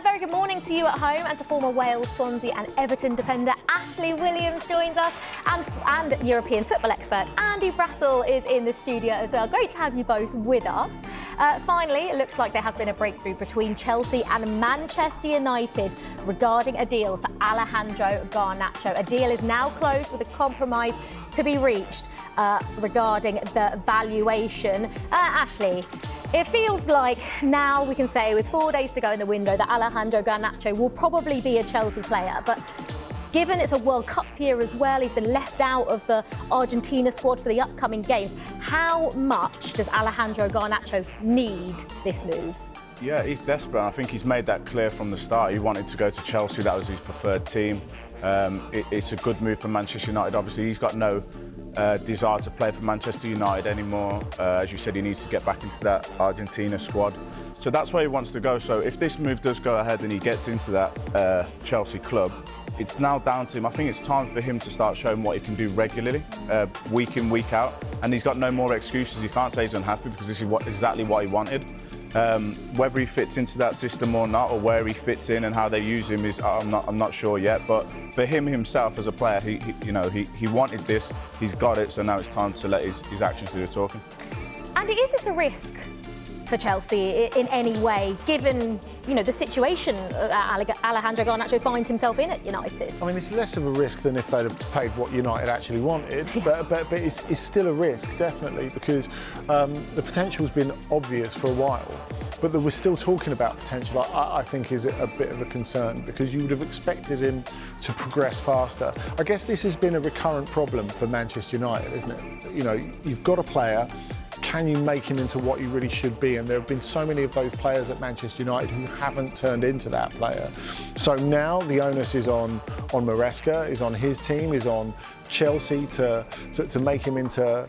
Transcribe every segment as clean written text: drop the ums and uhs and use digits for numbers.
Very good morning to you at home and to former Wales, Swansea and Everton defender Ashley Williams joins us, and European football expert Andy Brassell is in the studio as well. Great to have you both with us. Finally, it looks like there has been a breakthrough between Chelsea and Manchester United regarding a deal for Alejandro Garnacho. A deal is now closed with a compromise to be reached regarding the valuation. Ashley, it feels like now we can say, with 4 days to go in the window, that Alejandro Garnacho will probably be a Chelsea player. But given it's a World Cup year as well, he's been left out of the Argentina squad for the upcoming games. How much does Alejandro Garnacho need this move? Yeah, he's desperate. I think he's made that clear from the start. He wanted to go to Chelsea. That was his preferred team. It's a good move for Manchester United. Obviously, he's got no desire to play for Manchester United anymore. As you said, he needs to get back into that Argentina squad. So that's where he wants to go. So if this move does go ahead and he gets into that Chelsea club, it's now down to him. I think it's time for him to start showing what he can do regularly, week in, week out. And he's got no more excuses. He can't say he's unhappy because this is exactly what he wanted. Whether he fits into that system or not, or where he fits in and how they use him, is I'm not sure yet. But for him himself as a player, he wanted this, he's got it. So now it's time to let his actions do the talking. Andy, is this a risk for Chelsea in any way, given the situation Alejandro Garnacho finds himself in at United? I mean, it's less of a risk than if they'd have paid what United actually wanted, but it's still a risk, definitely, because the potential's been obvious for a while. But that we're still talking about potential, I think, is a bit of a concern, because you would have expected him to progress faster. I guess this has been a recurrent problem for Manchester United, isn't it? You've got a player. Can you make him into what he really should be? And there have been so many of those players at Manchester United who haven't turned into that player. So now the onus is on Maresca, is on his team, is on Chelsea to make him into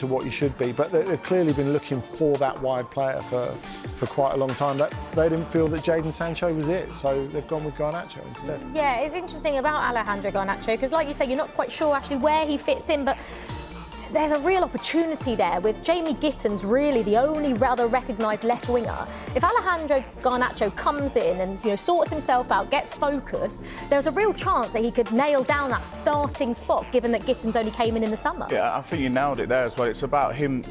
what he should be. But they've clearly been looking for that wide player for quite a long time. They didn't feel that Jadon Sancho was it, so they've gone with Garnacho instead. Yeah, it's interesting about Alejandro Garnacho, because like you say, you're not quite sure actually where he fits in, but there's a real opportunity there with Jamie Gittins really the only rather recognised left winger. If Alejandro Garnacho comes in and sorts himself out, gets focused, there's a real chance that he could nail down that starting spot, given that Gittins only came in the summer. Yeah, I think you nailed it there as well. It's about him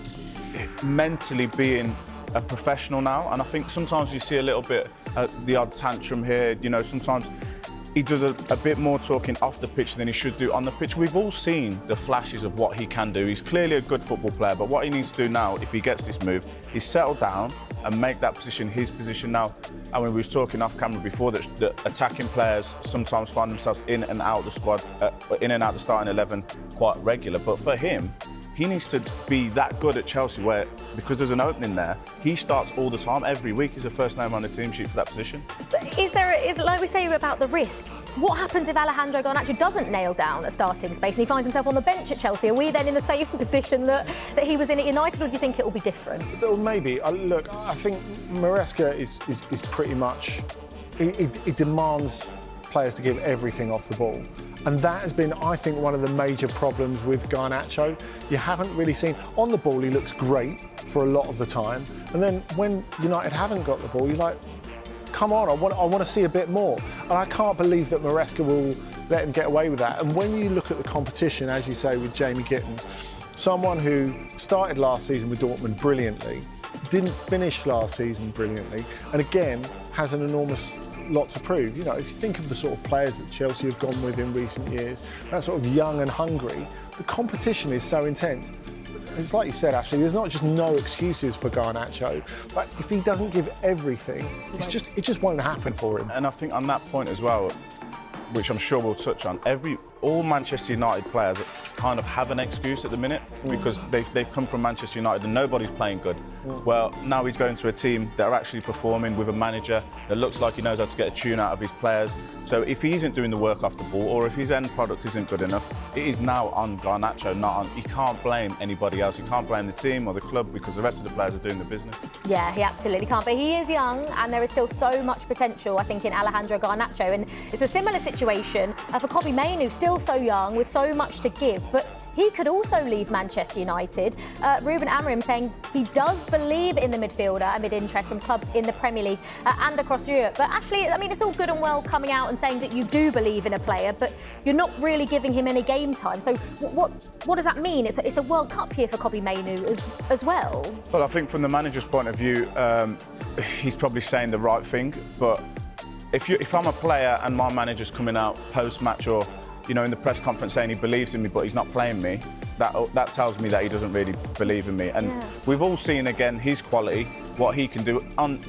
mentally being a professional now, and I think sometimes you see a little bit the odd tantrum here. Sometimes he does a bit more talking off the pitch than he should do on the pitch. We've all seen the flashes of what he can do. He's clearly a good football player, but what he needs to do now, if he gets this move, is settle down and make that position his position now. And when we was talking off camera before, that the attacking players sometimes find themselves in and out of the squad, in and out of the starting 11 quite regular. But for him, he needs to be that good at Chelsea where, because there's an opening there, he starts all the time. Every week he's the first name on the team sheet for that position. But is like we say about the risk, what happens if Alejandro Garnacho doesn't nail down a starting space and he finds himself on the bench at Chelsea? Are we then in the same position that he was in at United, or do you think it will be different? Well, maybe. Look, I think Maresca is pretty much... He demands players to give everything off the ball. And that has been, I think, one of the major problems with Garnacho. You haven't really seen... On the ball, he looks great for a lot of the time. And then when United haven't got the ball, you're like, come on, I want to see a bit more. And I can't believe that Maresca will let him get away with that. And when you look at the competition, as you say, with Jamie Gittins, someone who started last season with Dortmund brilliantly, didn't finish last season brilliantly, and again, has an enormous lot to prove. If you think of the sort of players that Chelsea have gone with in recent years, that sort of young and hungry, the competition is so intense. It's like you said, Ashley, there's not just no excuses for Garnacho, but if he doesn't give everything, it just won't happen for him. And I think on that point as well, which I'm sure we'll touch on, all Manchester United players kind of have an excuse at the minute because they've come from Manchester United and nobody's playing good. Well, now he's going to a team that are actually performing with a manager that looks like he knows how to get a tune out of his players. So if he isn't doing the work off the ball, or if his end product isn't good enough, it is now on Garnacho, not on... He can't blame anybody else. He can't blame the team or the club because the rest of the players are doing the business. Yeah, he absolutely can't. But he is young and there is still so much potential, I think, in Alejandro Garnacho. And it's a similar situation for Kobbie Mainoo, still so young with so much to give. But he could also leave Manchester United. Ruben Amorim saying he does believe in the midfielder amid interest from clubs in the Premier League and across Europe. But actually, I mean, it's all good and well coming out and saying that you do believe in a player, but you're not really giving him any game time. So what does that mean? It's a World Cup here for Kobbie Mainoo as well. Well, I think from the manager's point of view, he's probably saying the right thing. But if I'm a player and my manager's coming out post-match or in the press conference saying he believes in me, but he's not playing me, that tells me that he doesn't really believe in me. And we've all seen again his quality, what he can do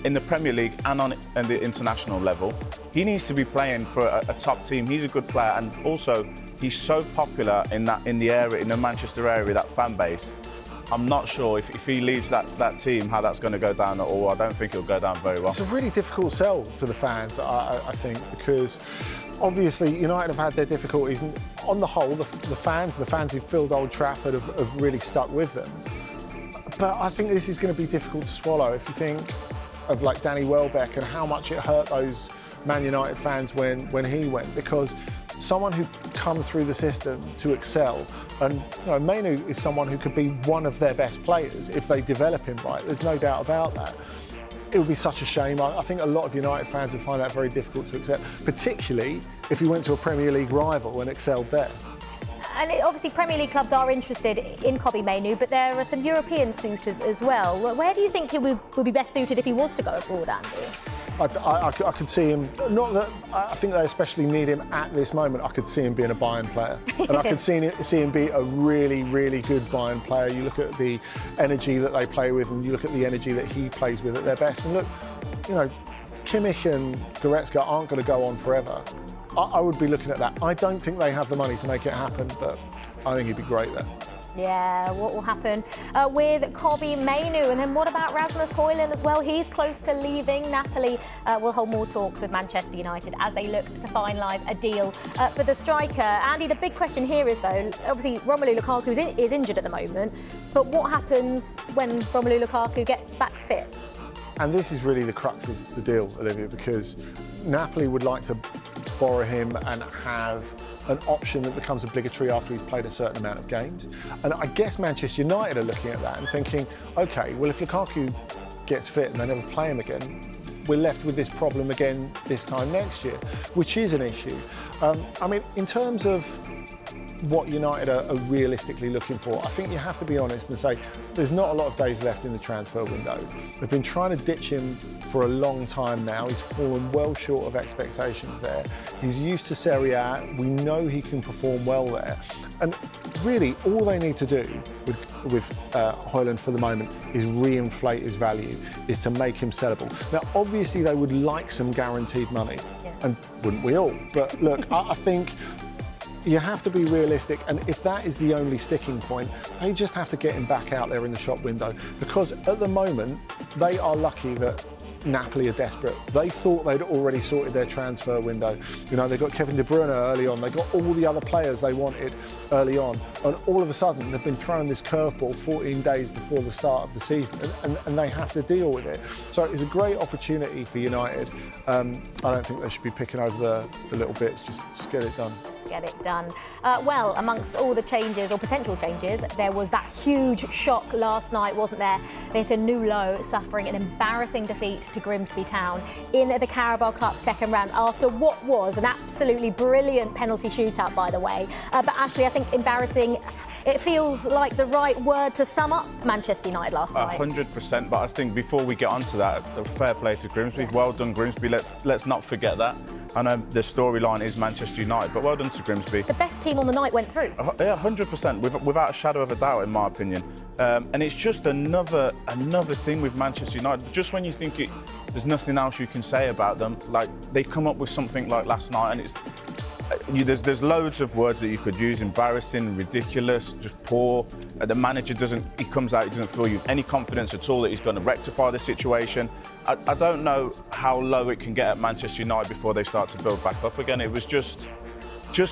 in the Premier League and on the international level. He needs to be playing for a top team. He's a good player, and also he's so popular in the area, in the Manchester area, that fan base. I'm not sure if he leaves that team, how that's going to go down at all. I don't think it'll go down very well. It's a really difficult sell to the fans, I think, because obviously United have had their difficulties. And on the whole, the fans who filled Old Trafford have really stuck with them. But I think this is going to be difficult to swallow. If you think of like Danny Welbeck and how much it hurt those Man United fans when he went, because someone who comes through the system to excel, and Mainoo is someone who could be one of their best players if they develop him right. There's no doubt about that. It would be such a shame. I think a lot of United fans would find that very difficult to accept, particularly if he went to a Premier League rival and excelled there. And obviously Premier League clubs are interested in Kobbie Mainoo, but there are some European suitors as well. Where do you think he would be best suited if he was to go abroad, Andy? I could see him, not that I think they especially need him at this moment. I could see him being a Bayern player. And I could see him be a really, really good Bayern player. You look at the energy that they play with and you look at the energy that he plays with at their best. And look, Kimmich and Goretzka aren't going to go on forever. I would be looking at that. I don't think they have the money to make it happen, but I think he'd be great there. Yeah, what will happen with Kobbie Mainoo? And then what about Rasmus Hojlund as well? He's close to leaving. Napoli will hold more talks with Manchester United as they look to finalise a deal for the striker. Andy, the big question here is, though, obviously Romelu Lukaku is injured at the moment, but what happens when Romelu Lukaku gets back fit? And this is really the crux of the deal, Olivia, because Napoli would like to borrow him and have an option that becomes obligatory after he's played a certain amount of games. And I guess Manchester United are looking at that and thinking, OK, well, if Lukaku gets fit and they never play him again, we're left with this problem again this time next year, which is an issue. I mean, in terms of what United are realistically looking for, I think you have to be honest and say there's not a lot of days left in the transfer window. They've been trying to ditch him for a long time now. He's fallen well short of expectations there. He's used to Serie A. We know he can perform well there. And really, all they need to do with Hojlund for the moment is reinflate his value, is to make him sellable. Now, obviously, they would like some guaranteed money, and wouldn't we all? But look, I think you have to be realistic, and if that is the only sticking point, they just have to get him back out there in the shop window, because at the moment they are lucky that Napoli are desperate. They thought they'd already sorted their transfer window. They got Kevin De Bruyne early on, they got all the other players they wanted early on, and all of a sudden they've been thrown this curveball 14 days before the start of the season, and they have to deal with it. So it's a great opportunity for United. I don't think they should be picking over the little bits, just get it done. Get it done. Well, amongst all the changes or potential changes, there was that huge shock last night, wasn't there? They hit a new low, suffering an embarrassing defeat to Grimsby Town in the Carabao Cup second round after what was an absolutely brilliant penalty shootout, by the way. But actually, I think embarrassing, it feels like the right word to sum up Manchester United last night. 100%, but I think before we get onto that, fair play to Grimsby. Well done, Grimsby. Let's not forget that. I know the storyline is Manchester United, but well done to Grimsby. The best team on the night went through. Yeah, 100%, without a shadow of a doubt, in my opinion. And it's just another thing with Manchester United. Just when you think there's nothing else you can say about them, like they come up with something like last night, and there's loads of words that you could use: embarrassing, ridiculous, just poor. The manager he comes out, he doesn't feel you any confidence at all that he's going to rectify the situation. I don't know how low it can get at Manchester United before they start to build back up again. It was just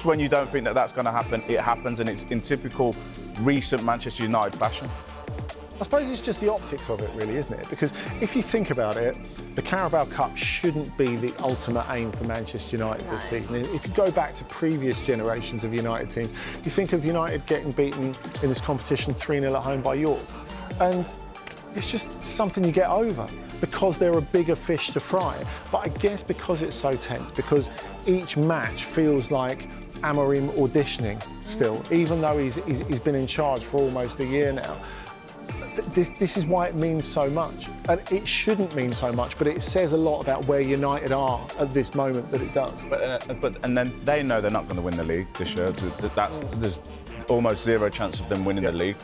when you don't think that that's going to happen, it happens, and it's in typical recent Manchester United fashion. I suppose it's just the optics of it, really, isn't it? Because if you think about it, the Carabao Cup shouldn't be the ultimate aim for Manchester United this season. If you go back to previous generations of United teams, you think of United getting beaten in this competition 3-0 at home by York. And it's just something you get over because they're a bigger fish to fry. But I guess because it's so tense, because each match feels like Amorim auditioning still, even though he's been in charge for almost a year now. This is why it means so much. And it shouldn't mean so much, but it says a lot about where United are at this moment that it does. And then they know they're not going to win the league this year. There's almost zero chance of them winning the league.